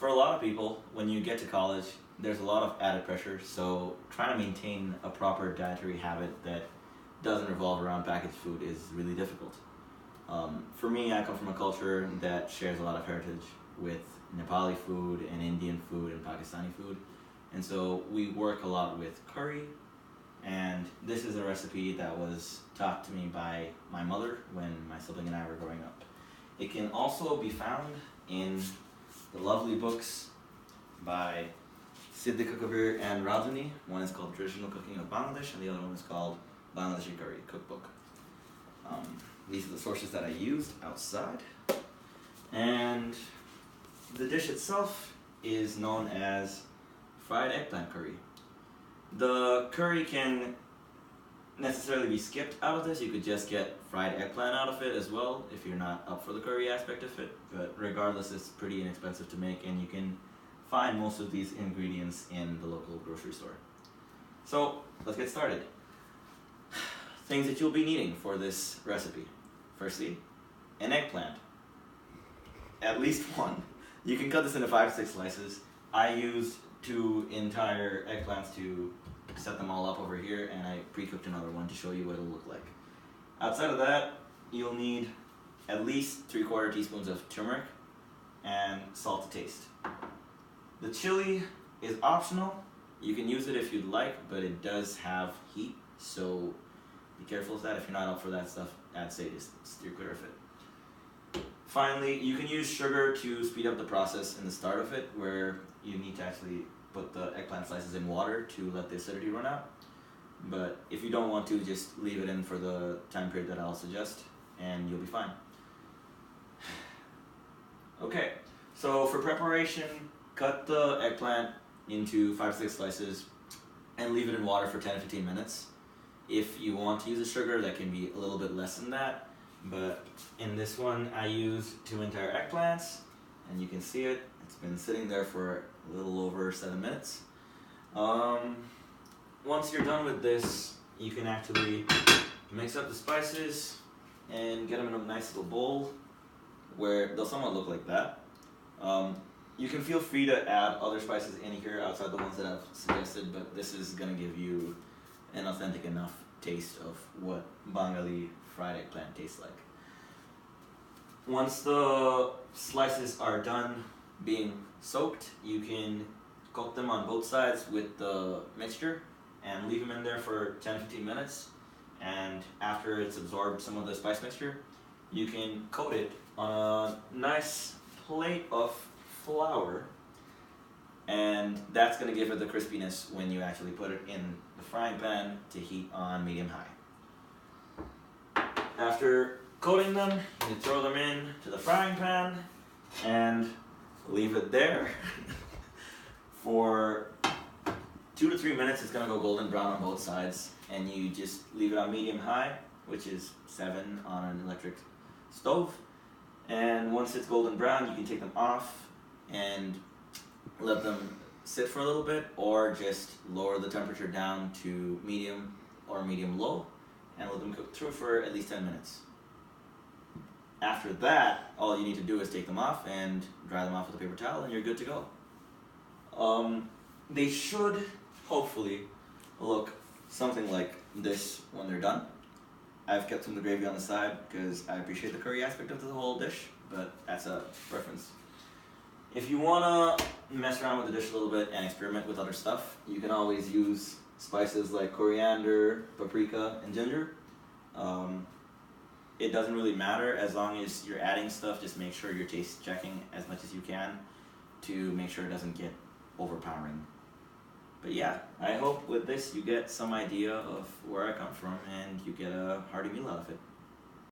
for a lot of people, when you get to college, there's a lot of added pressure, so trying to maintain a proper dietary habit that doesn't revolve around packaged food is really difficult. For me, I come from a culture that shares a lot of heritage with Nepali food and Indian food and Pakistani food, and so we work a lot with curry, and this is a recipe that was taught to me by my mother when my sibling and I were growing up. It can also be found in the lovely books by Siddiqa Kabir and Radhani. One is called Traditional Cooking of Bangladesh, and the other one is called Bangladeshi Curry Cookbook. These are the sources that I used outside. And the dish itself is known as fried eggplant curry. The curry can necessarily be skipped out of this. You could just get fried eggplant out of it as well if you're not up for the curry aspect of it. But regardless, it's pretty inexpensive to make, and you can find most of these ingredients in the local grocery store. So let's get started. Things that you'll be needing for this recipe. Firstly, an eggplant. At least one. You can cut this into 5 to 6 slices. I used 2 entire eggplants to set them all up over here, and I pre-cooked another one to show you what it'll look like. Outside of that, you'll need at least 3/4 teaspoons of turmeric and salt to taste. The chili is optional. You can use it if you'd like, but it does have heat, so be careful of that. If you're not up for that stuff, I'd say just steer clear of it. Finally, you can use sugar to speed up the process in the start of it, where you need to actually put the eggplant slices in water to let the acidity run out. But if you don't want to, just leave it in for the time period that I'll suggest, and you'll be fine. Okay, so for preparation, cut the eggplant into 5 to 6 slices and leave it in water for 10 to 15 minutes. If you want to use a sugar, that can be a little bit less than that, but in this one I used 2 entire eggplants, and you can see it. It's been sitting there for a little over 7 minutes. Once you're done with this, you can actually mix up the spices and get them in a nice little bowl where they'll somewhat look like that. You can feel free to add other spices in here outside the ones that I've suggested, but this is going to give you an authentic enough taste of what Bengali fried eggplant tastes like. Once the slices are done being soaked, you can coat them on both sides with the mixture and leave them in there for 10 to 15 minutes. And after it's absorbed some of the spice mixture, you can coat it on a nice plate of flour, and that's going to give it the crispiness when you actually put it in the frying pan to heat on medium-high. After coating them, you throw them in to the frying pan and leave it there for 2 to 3 minutes. It's going to go golden brown on both sides, and you just leave it on medium-high, which is 7 on an electric stove. And once it's golden brown, you can take them off and let them sit for a little bit, or just lower the temperature down to medium or medium-low and let them cook through for at least 10 minutes. After that, all you need to do is take them off and dry them off with a paper towel, and you're good to go. They should hopefully look something like this when they're done. I've kept some of the gravy on the side because I appreciate the curry aspect of the whole dish, but that's a preference. If you want to mess around with the dish a little bit and experiment with other stuff, you can always use spices like coriander, paprika, and ginger. It doesn't really matter as long as you're adding stuff. Just make sure you're taste checking as much as you can to make sure it doesn't get overpowering. But yeah, I hope with this you get some idea of where I come from and you get a hearty meal out of it.